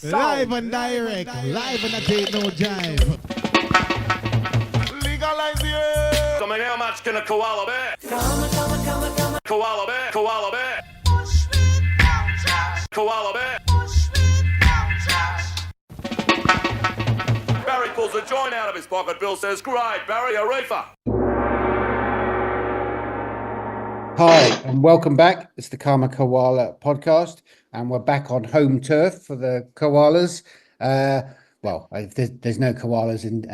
Live and direct, live and I take no jive. Legalize it. I mean, how much can a koala bear? Koala bear, koala bear. Koala bear. Barry pulls a joint out of his pocket. Bill says, "Great, Barry, a reefer." Hi, and welcome back. It's the Karma Koala podcast, and we're back on home turf for the koalas. There's no koalas in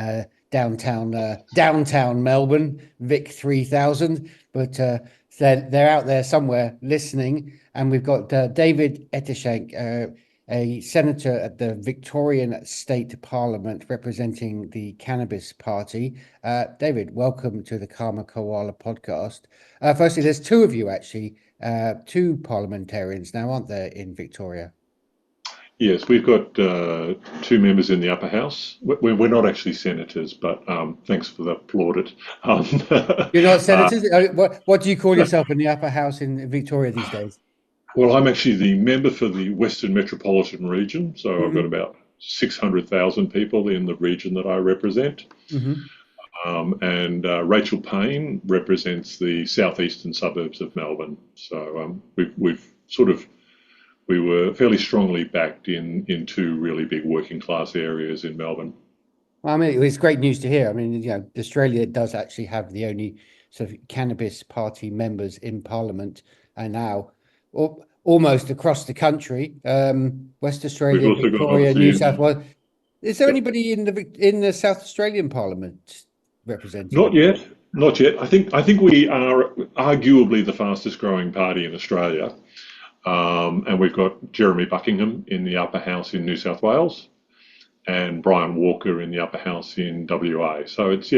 downtown Melbourne, Vic 3000, but they're out there somewhere listening. And we've got David Ettershank, a senator at the Victorian State Parliament representing the Cannabis Party. David, welcome to the Karma Koala podcast. Firstly, there's two of you actually, two parliamentarians now, aren't there, in Victoria? Yes, we've got two members in the upper house. We're not actually senators, but thanks for the plaudit. You're not senators? What do you call yourself in the upper house in Victoria these days? Well, I'm actually the member for the Western Metropolitan region, so I've got about 600,000 people in the region that I represent. And Rachel Payne represents the southeastern suburbs of Melbourne. So we were fairly strongly backed in two really big working class areas in Melbourne. Well, I mean, it's great news to hear. I mean, Australia does actually have the only sort of Cannabis Party members in Parliament, and now almost across the country, West Australia, Victoria, New South Wales. Is there anybody in the South Australian Parliament representing? Not yet. I think we are arguably the fastest growing party in Australia, and we've got Jeremy Buckingham in the upper house in New South Wales, and Brian Walker in the upper house in WA. So it's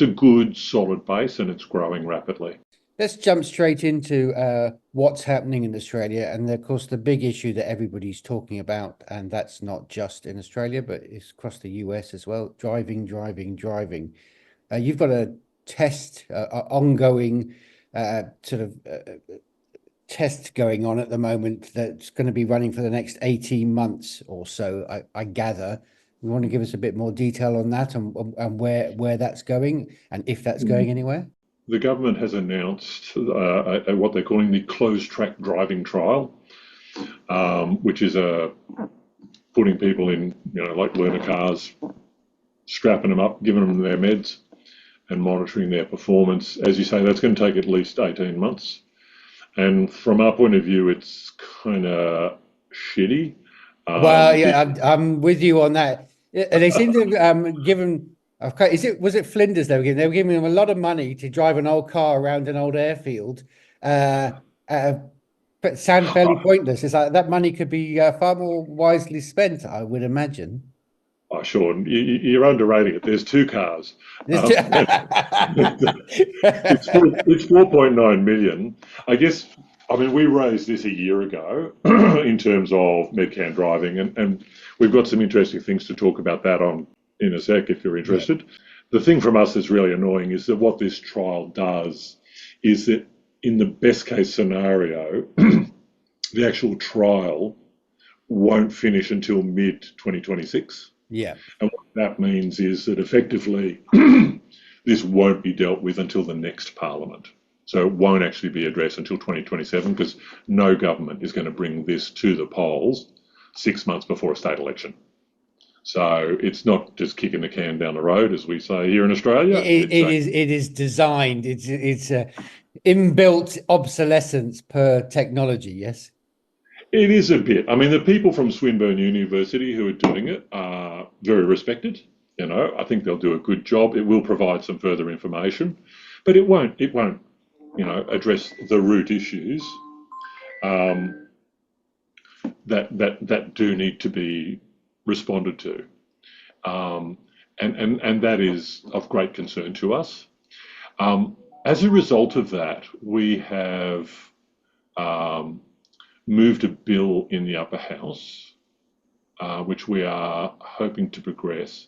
a good solid base, and it's growing rapidly. Let's jump straight into what's happening in Australia. And of course, the big issue that everybody's talking about, and that's not just in Australia, but it's across the US as well, driving. You've got a test, ongoing test going on at the moment that's going to be running for the next 18 months or so, I gather. You want to give us a bit more detail on that and where that's going and if that's going anywhere? The government has announced what they're calling the closed track driving trial, which is putting people in, like learner cars, strapping them up, giving them their meds and monitoring their performance. As you say, that's going to take at least 18 months. And from our point of view, it's kind of shitty. I'm with you on that. They seem to have given... Okay, was it Flinders they were giving? They were giving them a lot of money to drive an old car around an old airfield, but sound fairly pointless. It's like that money could be far more wisely spent, I would imagine. Oh, sure. You're underrating it. There's two cars. It's 4.9 million. I guess, we raised this a year ago in terms of Medcan driving, and we've got some interesting things to talk about that in a sec if you're interested. Yeah. The thing from us that's really annoying is that what this trial does is that in the best case scenario, the actual trial won't finish until mid 2026. Yeah. And what that means is that effectively this won't be dealt with until the next parliament. So it won't actually be addressed until 2027 because no government is going to bring this to the polls 6 months before a state election. So it's not just kicking the can down the road, as we say here in Australia. It is designed. It's inbuilt obsolescence per technology. Yes, it is a bit. The people from Swinburne University who are doing it are very respected. I think they'll do a good job. It will provide some further information, but it won't. Address the root issues that do need to be responded to, and that is of great concern to us. As a result of that, we have moved a bill in the upper house, which we are hoping to progress.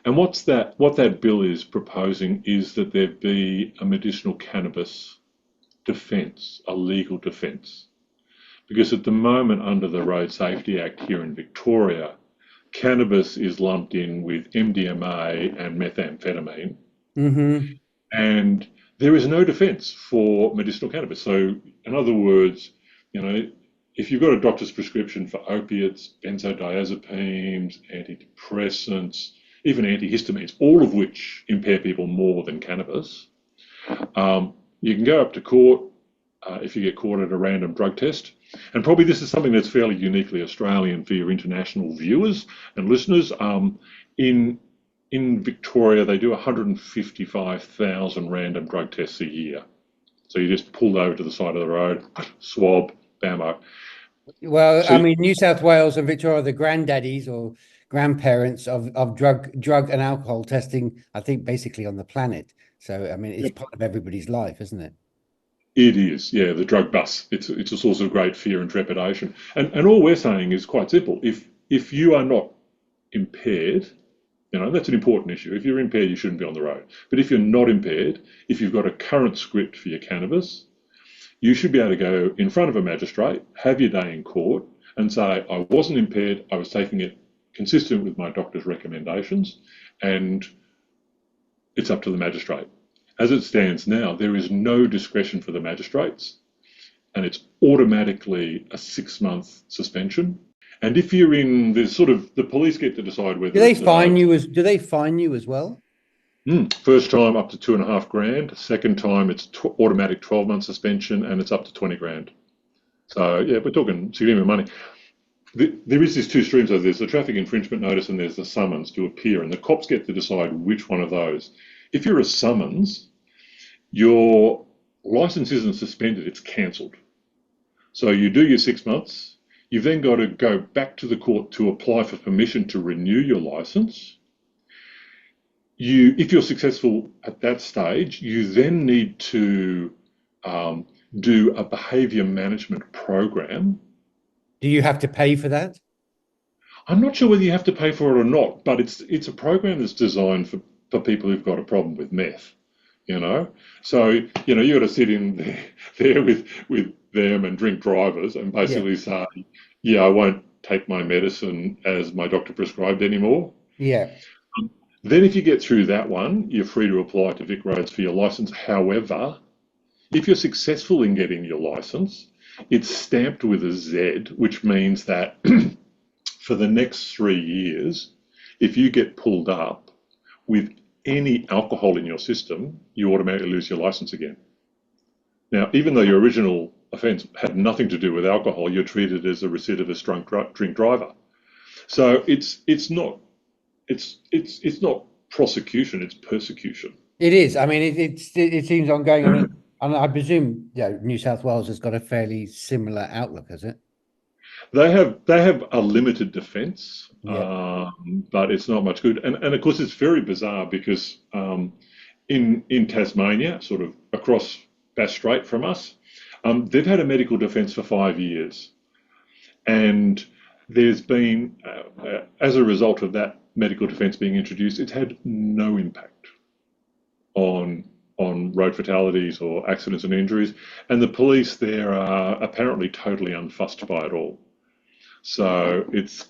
And what that bill is proposing is that there be a medicinal cannabis defence, a legal defence. because at the moment, under the Road Safety Act here in Victoria, cannabis is lumped in with MDMA and methamphetamine, Mm-hmm. and there is no defence for medicinal cannabis. So, in other words, you know, if you've got a doctor's prescription for opiates, benzodiazepines, antidepressants, even antihistamines, all of which impair people more than cannabis, you can go up to court if you get caught at a random drug test. And probably this is something that's fairly uniquely Australian for your international viewers and listeners. In Victoria, they do 155,000 random drug tests a year. So you just pull over to the side of the road, swab, bammo. Well, So I mean, New South Wales and Victoria are the granddaddies or grandparents of drug and alcohol testing, I think, basically on the planet. So, I mean, it's part of everybody's life, isn't it? it is, yeah, the drug bus. It's a source of great fear and trepidation. And all we're saying is quite simple. If you are not impaired, that's an important issue. If you're impaired, you shouldn't be on the road. But if you're not impaired, if you've got a current script for your cannabis, you should be able to go in front of a magistrate, have your day in court, and say, I wasn't impaired, I was taking it consistent with my doctor's recommendations, and it's up to the magistrate. As it stands now, there is no discretion for the magistrates, and it's automatically a 6-month suspension. And if you're in the the police get to decide whether Do they fine you as well? First time up to $2,500. Second time it's automatic 12-month suspension, and it's up to 20 grand. So yeah, we're talking significant money. There is these two streams. So there's the traffic infringement notice, and there's the summons to appear, and the cops get to decide which one of those. If you're a summons, your license isn't suspended; it's cancelled. So you do your 6 months. You've then got to go back to the court to apply for permission to renew your license. If you're successful at that stage, you then need to do a behaviour management program. Do you have to pay for that? I'm not sure whether you have to pay for it or not, but it's a program that's designed for people who've got a problem with meth. So you got to sit in there with them and drink drivers and basically say, yeah, I won't take my medicine as my doctor prescribed anymore. Yeah. Then if you get through that one, you're free to apply to Vic Roads for your license. However, if you're successful in getting your license, it's stamped with a Z, which means that for the next 3 years, if you get pulled up with any alcohol in your system, you automatically lose your license again. Now, even though your original offence had nothing to do with alcohol, you're treated as a recidivist drink driver. So it's not prosecution; it's persecution. It is. I mean, it seems ongoing. I mean, and I presume New South Wales has got a fairly similar outlook, has it? They have a limited defence, but it's not much good. And of course, it's very bizarre because in Tasmania, sort of across Bass Strait from us, they've had a medical defence for 5 years, and there's been, as a result of that medical defence being introduced, it's had no impact on road fatalities or accidents and injuries, and the police there are apparently totally unfussed by it all. So it's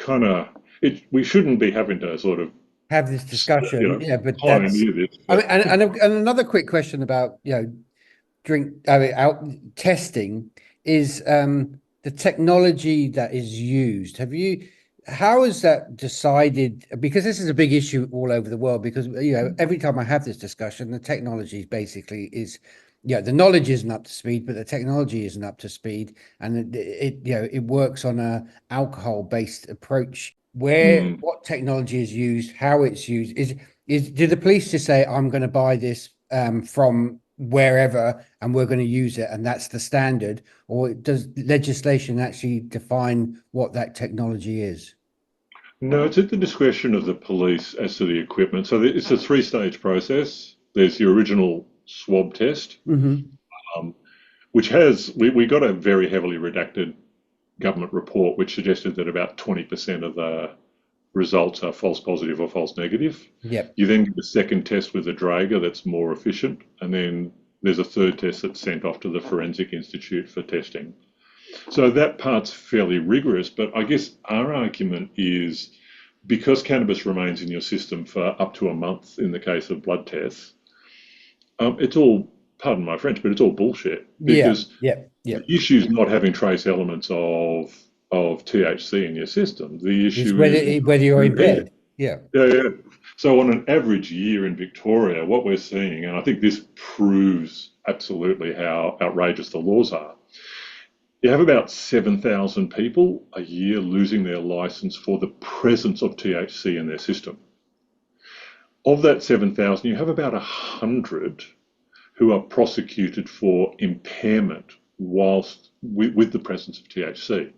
we shouldn't be having to sort of have this discussion, but that's. This, I mean, and another quick question about testing is the technology that is used. How is that decided? Because this is a big issue all over the world, because every time I have this discussion, the technology basically is the knowledge isn't up to speed, but the technology isn't up to speed, and it works on a alcohol based approach where what technology is used, how it's used. Do the police just say, I'm going to buy this from wherever and we're going to use it and that's the standard, or does legislation actually define what that technology is? No, it's at the discretion of the police as to the equipment. So it's a 3-stage process. There's the original swab test, which we got a very heavily redacted government report which suggested that about 20% of the results are false positive or false negative. Yep. You then get a second test with a Draeger that's more efficient, and then there's a third test that's sent off to the Forensic Institute for testing. So that part's fairly rigorous, but I guess our argument is because cannabis remains in your system for up to a month in the case of blood tests, it's all, pardon my French, but it's all bullshit Yeah, because yeah, yeah. the issue is not having trace elements of THC in your system. The It's issue is whether you're impaired. impaired. Yeah. Yeah, yeah. So on an average year in Victoria, what we're seeing, and I think this proves absolutely how outrageous the laws are, you have about 7,000 people a year losing their license for the presence of THC in their system. Of that 7,000, you have about 100 who are prosecuted for impairment whilst with the presence of THC.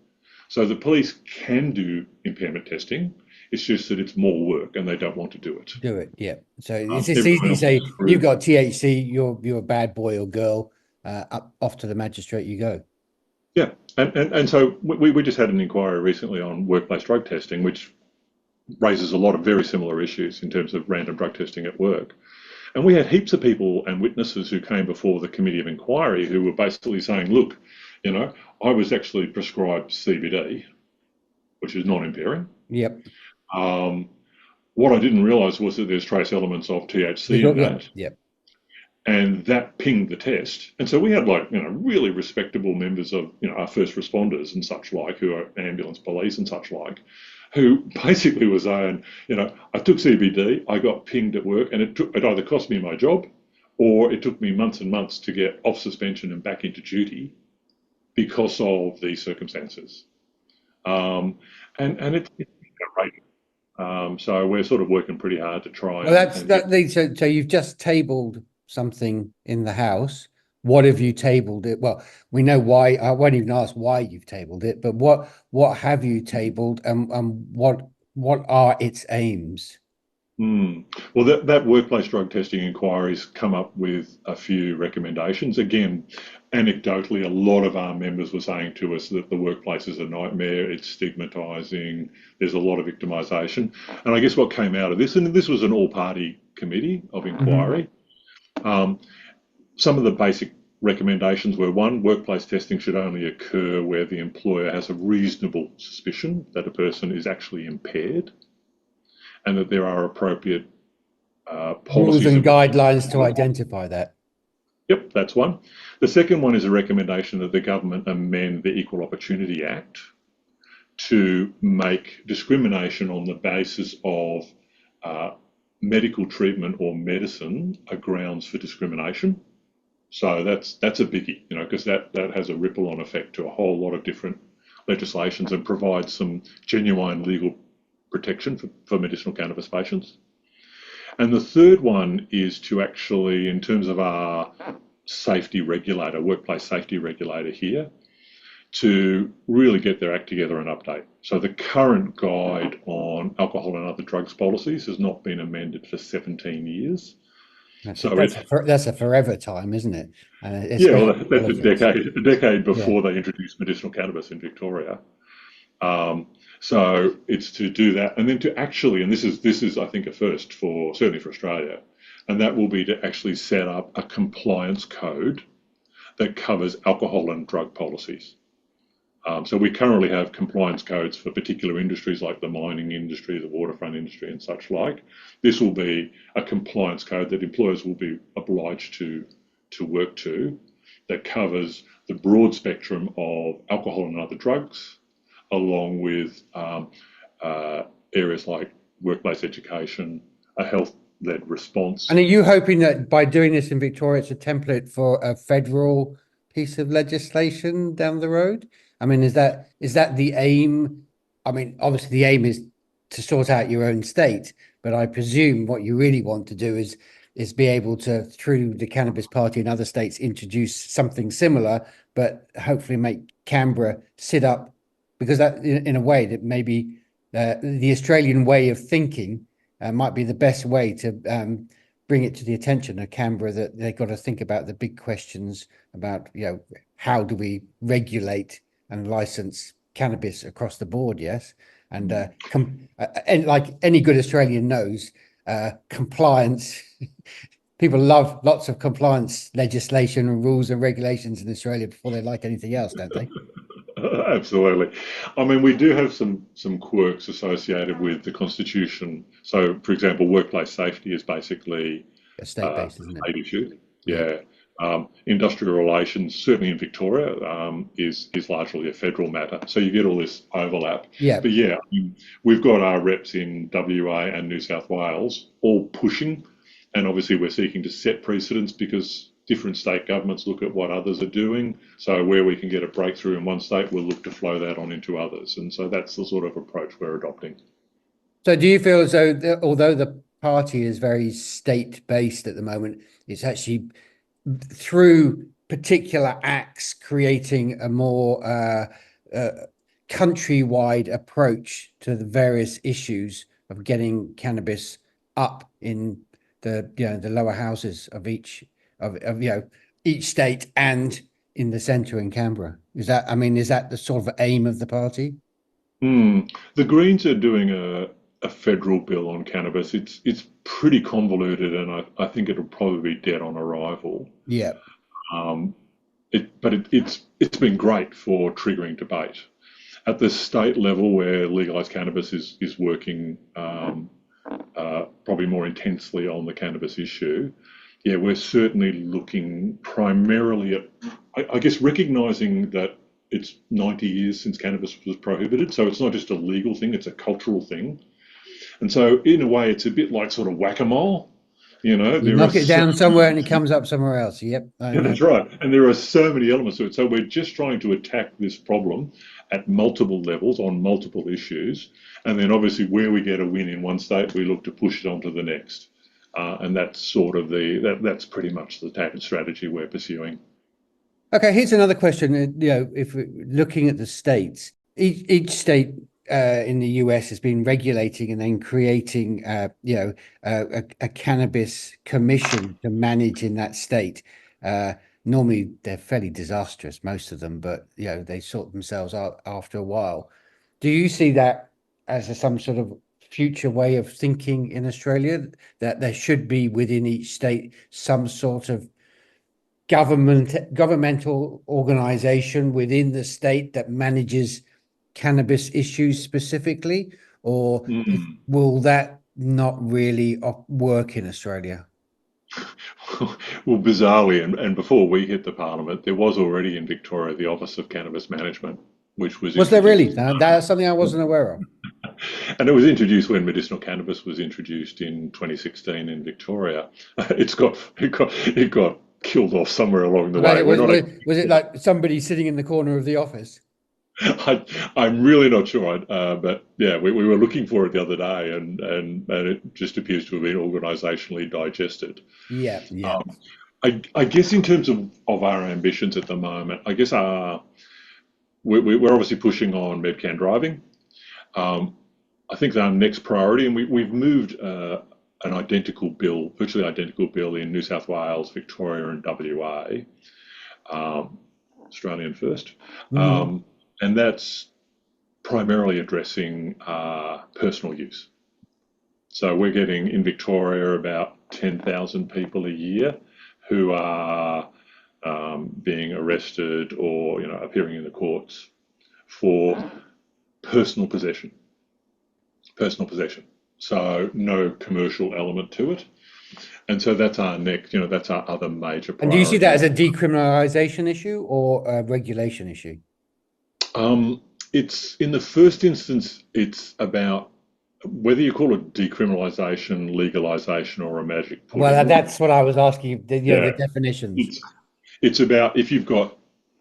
So the police can do impairment testing. It's just that it's more work and they don't want to do it. Do it. Yeah. So it's just Everyone easy to else is say you've screwed. got THC, you're a bad boy or girl. Up off to the magistrate you go. Yeah, and so we just had an inquiry recently on workplace drug testing, which raises a lot of very similar issues in terms of random drug testing at work. And we had heaps of people and witnesses who came before the committee of inquiry who were basically saying, look, I was actually prescribed CBD, which is non-impairing. Yep. What I didn't realise was that there's trace elements of THC in that. Yep. And that pinged the test. And so we had really respectable members of, our first responders and such like, who are ambulance police and such like, who basically were saying, I took CBD, I got pinged at work, and it either cost me my job or it took me months and months to get off suspension and back into duty because of these circumstances. And it's outrageous. So we're sort of working pretty hard to try. Well, so you've just tabled something in the House. What have you tabled it? Well, we know why. I won't even ask why you've tabled it, but what have you tabled, and what are its aims? Well, that workplace drug testing inquiry's come up with a few recommendations. Again, anecdotally, a lot of our members were saying to us that the workplace is a nightmare, it's stigmatising, there's a lot of victimisation. And I guess what came out of this, and this was an all-party committee of inquiry, some of the basic recommendations were, one, workplace testing should only occur where the employer has a reasonable suspicion that a person is actually impaired, and that there are appropriate policies Rules and guidelines to identify that. Yep, that's one. The second one is a recommendation that the government amend the Equal Opportunity Act to make discrimination on the basis of medical treatment or medicine a grounds for discrimination. So that's a biggie, because that has a ripple-on effect to a whole lot of different legislations and provides some genuine legal protection for medicinal cannabis patients. And the third one is to actually, in terms of our safety regulator, workplace safety regulator here, to really get their act together and update. So the current guide on alcohol and other drugs policies has not been amended for 17 years. That's a forever time, isn't it? That's a decade before they introduced medicinal cannabis in Victoria. So it's to do that, and then to actually, and this is I think a first certainly for Australia, and that will be to actually set up a compliance code that covers alcohol and drug policies. So we currently have compliance codes for particular industries like the mining industry, the waterfront industry, and such like. This will be a compliance code that employers will be obliged to work to, that covers the broad spectrum of alcohol and other drugs, along with areas like workplace education, a health-led response. And are you hoping that by doing this in Victoria, it's a template for a federal piece of legislation down the road? I mean, is that the aim? I mean, obviously the aim is to sort out your own state, but I presume what you really want to do is be able to, through the Cannabis Party in other states, introduce something similar, but hopefully make Canberra sit up, because that, in a way, that maybe the Australian way of thinking might be the best way to bring it to the attention of Canberra, that they've got to think about the big questions about, how do we regulate and license cannabis across the board? Yes. And like any good Australian knows, compliance, people love lots of compliance legislation and rules and regulations in Australia before they like anything else, don't they? Absolutely. I mean, we do have some quirks associated with the Constitution. So, for example, workplace safety is basically State-based, a isn't it? state issue. Yeah. Yeah. Industrial relations, certainly in Victoria, is largely a federal matter. So you get all this overlap. Yeah. But yeah, I mean, we've got our reps in WA and New South Wales all pushing, and obviously we're seeking to set precedents because different state governments look at what others are doing. So where we can get a breakthrough in one state, we'll look to flow that on into others. And so that's the sort of approach we're adopting. So do you feel as though, although the party is very state-based at the moment, it's actually through particular acts creating a more countrywide approach to the various issues of getting cannabis up in the lower houses of each each state and in the centre in Canberra? Is that the sort of aim of the party? The Greens are doing a federal bill on cannabis. It's pretty convoluted, and I think it'll probably be dead on arrival. Yeah. Um, it's been great for triggering debate at the state level, where legalized cannabis is working probably more intensely on the cannabis issue. Yeah, we're certainly looking primarily at, I guess, recognizing that it's 90 years since cannabis was prohibited. So it's not just a legal thing, it's a cultural thing. And so in a way, it's a bit like sort of whack-a-mole. You know, You there are knock it so down somewhere and it comes up somewhere else. Yep. yeah, that's right. And there are so many elements to it. So we're just trying to attack this problem at multiple levels on multiple issues. And then obviously where we get a win in one state, we look to push it on to the next. And that's sort of that's pretty much the type of strategy we're pursuing. Okay, here's another question. If we're looking at the states, each state in the US has been regulating and then creating, a cannabis commission to manage in that state. Normally, they're fairly disastrous, most of them, but they sort themselves out after a while. Do you see that as some sort of future way of thinking in Australia, that there should be within each state some sort of governmental organization within the state that manages cannabis issues specifically, or will that not really work in Australia? Well, bizarrely, and before we hit the Parliament, there was already in Victoria the Office of Cannabis Management, which was Was there really? introduced. That's something I wasn't aware of. And it was introduced when medicinal cannabis was introduced in 2016 in Victoria. It got killed off somewhere along the way. Was it like somebody sitting in the corner of the office? I'm really not sure, but yeah, we were looking for it the other day, and it just appears to have been organisationally digested. Yeah, yeah. I guess in terms of our ambitions at the moment, I guess we're obviously pushing on Medcan driving. I think our next priority, and we've moved an identical bill, virtually identical bill in New South Wales, Victoria, and WA, Australian first, and that's primarily addressing personal use. So we're getting in Victoria about 10,000 people a year who are being arrested or appearing in the courts for personal possession. So no commercial element to it. And so that's our next, that's our other major priority. And do you see that as a decriminalisation issue or a regulation issue? It's in the first instance, it's about whether you call it decriminalisation, legalisation, or a magic pudding. Well, that's what I was asking, the definitions. It's about if you've got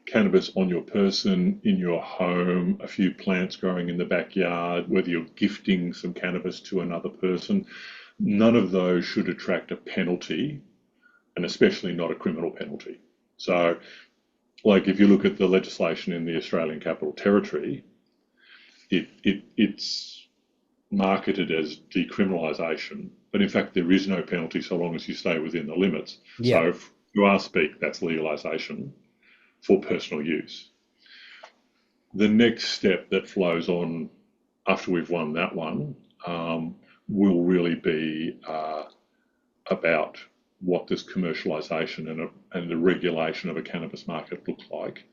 cannabis on your person, in your home, a few plants growing in the backyard, whether you're gifting some cannabis to another person, none of those should attract a penalty, and especially not a criminal penalty. So, like if you look at the legislation in the Australian Capital Territory, it's marketed as decriminalisation, but in fact there is no penalty so long as you stay within the limits. Yeah. So if you are speak, that's legalisation for personal use. The next step that flows on after we've won that one will really be about what this commercialisation and the regulation of a cannabis market look like.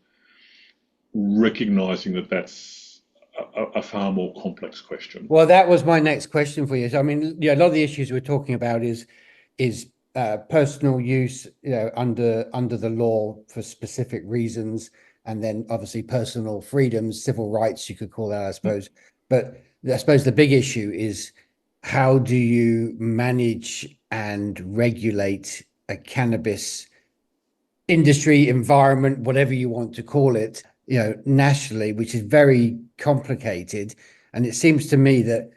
recognising that that's a far more complex question. Well, that was my next question for you. So, I mean, yeah, a lot of the issues we're talking about is personal use, under the law for specific reasons, and then obviously personal freedoms, civil rights, you could call that, I suppose. But I suppose the big issue is how do you manage and regulate a cannabis industry, environment, whatever you want to call it, nationally, which is very complicated. And it seems to me that,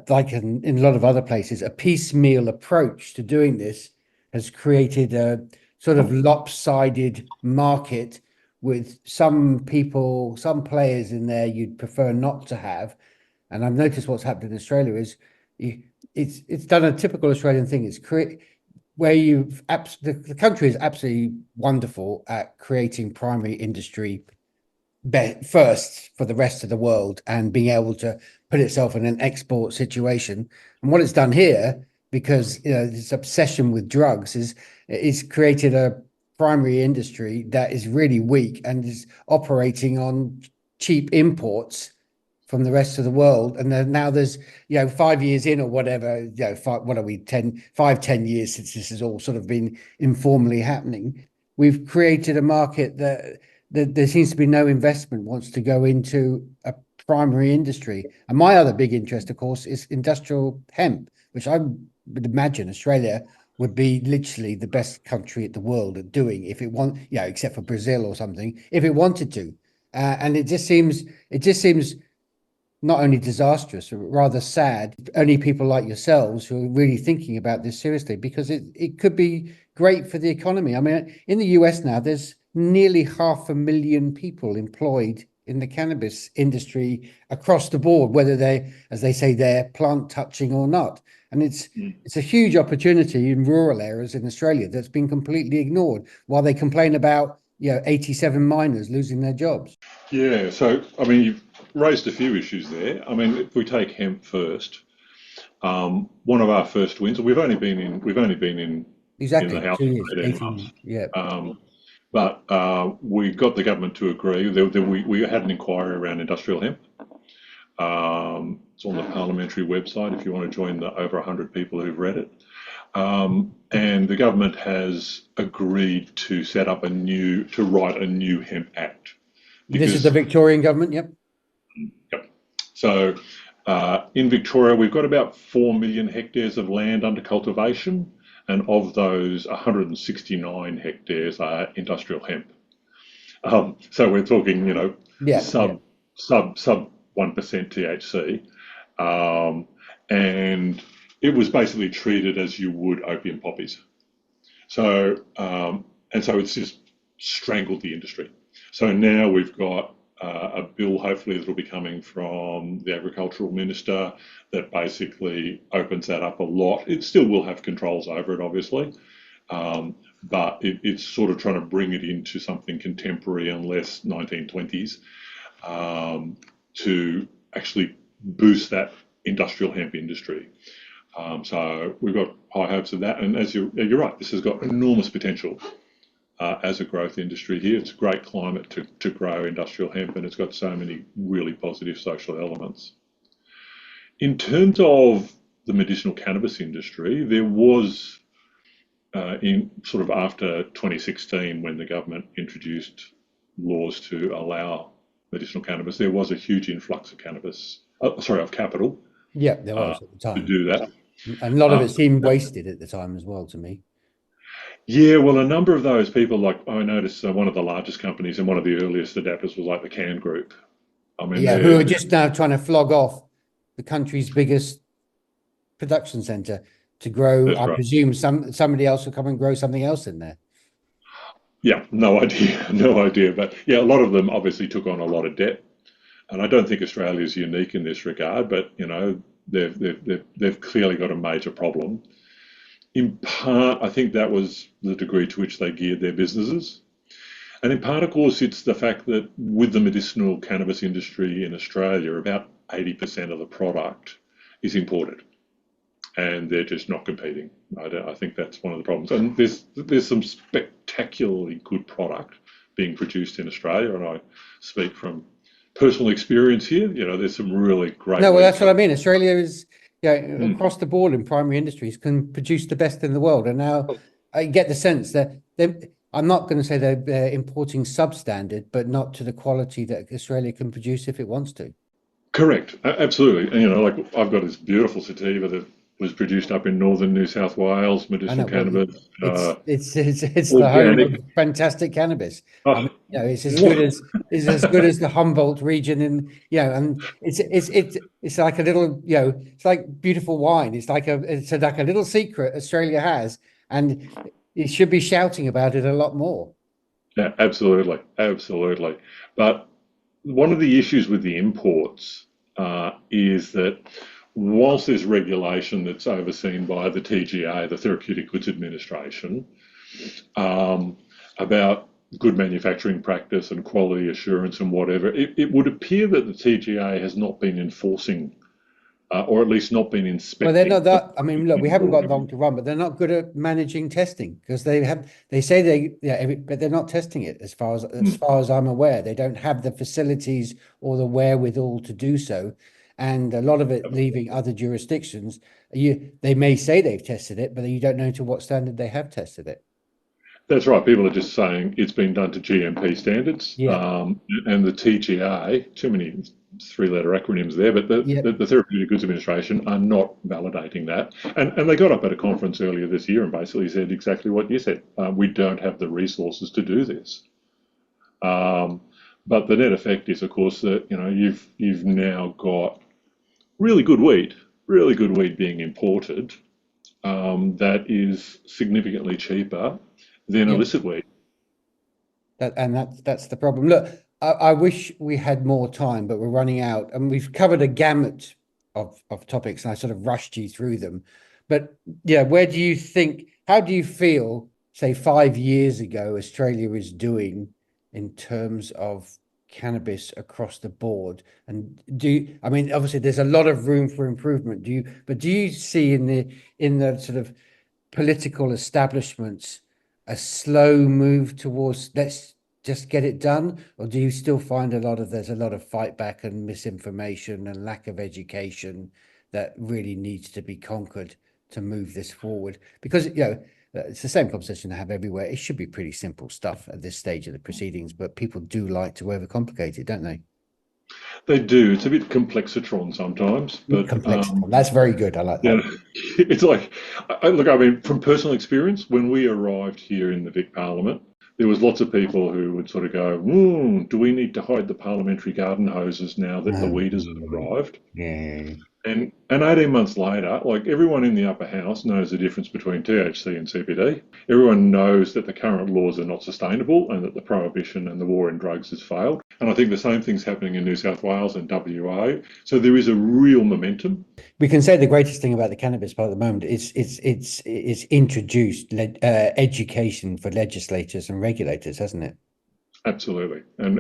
like in a lot of other places, a piecemeal approach to doing this has created a sort of lopsided market with some people, some players in there you'd prefer not to have. And I've noticed what's happened in Australia is it's done a typical Australian thing. It's where the country is absolutely wonderful at creating primary industry first for the rest of the world and being able to put itself in an export situation. And what it's done here, because this obsession with drugs, is created a primary industry that is really weak and is operating on cheap imports from the rest of the world. And then now there's 5 years in or whatever, what are we, 10 years since this has all sort of been informally happening. We've created a market that there seems to be no investment wants to go into a primary industry. And my other big interest, of course, is industrial hemp, which I would imagine Australia would be literally the best country in the world at doing if it want, except for Brazil or something, if it wanted to. And it just seems not only disastrous, but rather sad. Only people like yourselves who are really thinking about this seriously, because it could be great for the economy. I mean, in the US now, there's nearly 500,000 people employed in the cannabis industry across the board, whether as they say, they're plant touching or not. And it's a huge opportunity in rural areas in Australia that's been completely ignored while they complain about 87 miners losing their jobs. Yeah, so I mean, you've raised a few issues there. I mean, if we take hemp first, one of our first wins. We've only been in Exactly in the House 2 years, for 18 18, months. yeah. But we got the government to agree. We had an inquiry around industrial hemp. It's on the parliamentary website if you want to join the over 100 people who've read it. And the government has agreed to write a new hemp act. This is the Victorian government, yep. Yep. So in Victoria, we've got about 4 million hectares of land under cultivation, and of those, 169 hectares are industrial hemp. So we're talking, sub 1% THC, and it was basically treated as you would opium poppies. So so it's just strangled the industry. So now we've got a bill, hopefully that'll be coming from the Agricultural Minister, that basically opens that up a lot. It still will have controls over it, obviously, but it's sort of trying to bring it into something contemporary and less 1920s to actually boost that industrial hemp industry. So we've got high hopes of that. And as you're right, this has got enormous potential as a growth industry here. It's a great climate to grow industrial hemp, and it's got so many really positive social elements. In terms of the medicinal cannabis industry, there was, in sort of after 2016, when the government introduced laws to allow medicinal cannabis, there was a huge influx of capital. Yeah, there was at the time. To do that. And a lot of it seemed wasted at the time as well to me. Yeah, well, a number of those people, like I noticed one of the largest companies and one of the earliest adapters was like the Can Group. I mean, who are just now trying to flog off the country's biggest production centre to grow. I presume somebody else will come and grow something else in there. Yeah, no idea. But yeah, a lot of them obviously took on a lot of debt, and I don't think Australia is unique in this regard. But they've clearly got a major problem. In part, I think that was the degree to which they geared their businesses. And in part, of course, it's the fact that with the medicinal cannabis industry in Australia, about 80% of the product is imported, and they're just not competing. I think that's one of the problems. And there's some spectacularly good product being produced in Australia, and I speak from personal experience here. There's some really great. No, well, weed that's what I mean. Australia is, Mm. across the board in primary industries can produce the best in the world. And now I get the sense that I'm not going to say they're importing substandard, but not to the quality that Australia can produce if it wants to. Correct, absolutely. And like I've got this beautiful sativa that was produced up in northern New South Wales, I know, medicinal well, cannabis, it's the home organic. of fantastic cannabis. I Oh, mean, it's as good as the Humboldt region, and and it's like a little, it's like beautiful wine. It's like a little secret Australia has, and it should be shouting about it a lot more. yeah, absolutely, absolutely. But one of the issues with the imports is that whilst there's regulation that's overseen by the TGA, the Therapeutic Goods Administration, about good manufacturing practice and quality assurance and whatever, it would appear that the TGA has not been enforcing, or at least not been inspecting. Well, they're not that. I mean, look, we haven't got long to run, but they're not good at managing testing because they say but they're not testing it as far as I'm aware. They don't have the facilities or the wherewithal to do so. And a lot of it leaving other jurisdictions, they may say they've tested it, but you don't know to what standard they have tested it. That's right. People are just saying it's been done to GMP standards. Yeah. And the TGA, too many three-letter acronyms there, but the Therapeutic Goods Administration are not validating that. And they got up at a conference earlier this year and basically said exactly what you said. We don't have the resources to do this. But the net effect is, of course, that you've now got really good weed being imported that is significantly cheaper than illicit weed. That's the problem. Look, I wish we had more time, but we're running out, and we've covered a gamut of topics, and I sort of rushed you through them. But yeah, how do you feel, say 5 years ago, Australia was doing in terms of cannabis across the board? And I mean, obviously there's a lot of room for improvement. Do you see in the sort of political establishments a slow move towards let's just get it done, or do you still find there's a lot of fight back and misinformation and lack of education that really needs to be conquered to move this forward? Because it's the same conversation I have everywhere. It should be pretty simple stuff at this stage of the proceedings, but people do like to overcomplicate it, don't they? They do. It's a bit complexitron sometimes, but Complexitron. That's very good. I like that. It's like, look, I mean, from personal experience, when we arrived here in the Vic Parliament, there was lots of people who would sort of go, do we need to hide the parliamentary garden hoses now that the weeders have arrived? Yeah. And 18 months later, like everyone in the upper house knows the difference between THC and CBD. Everyone knows that the current laws are not sustainable and that the prohibition and the war in drugs has failed. And I think the same thing's happening in New South Wales and WA. So there is a real momentum. We can say the greatest thing about the cannabis part at the moment is it's introduced education for legislators and regulators, hasn't it? Absolutely, and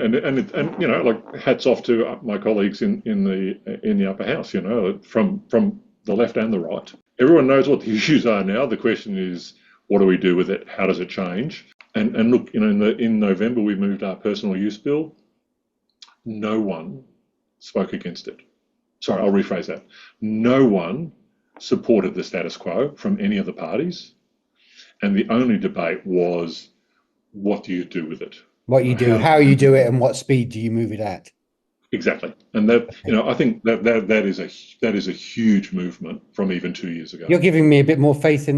like hats off to my colleagues in the upper house. From the left and the right, everyone knows what the issues are now. The question is, what do we do with it? How does it change? And look, in November we moved our personal use bill. No one spoke against it. Sorry, I'll rephrase that. No one supported the status quo from any of the parties, and the only debate was, what do you do with it? What you do, how you do it, and what speed do you move it at? Exactly, and that I think that is a huge movement from even 2 years ago. You're giving me a bit more faith in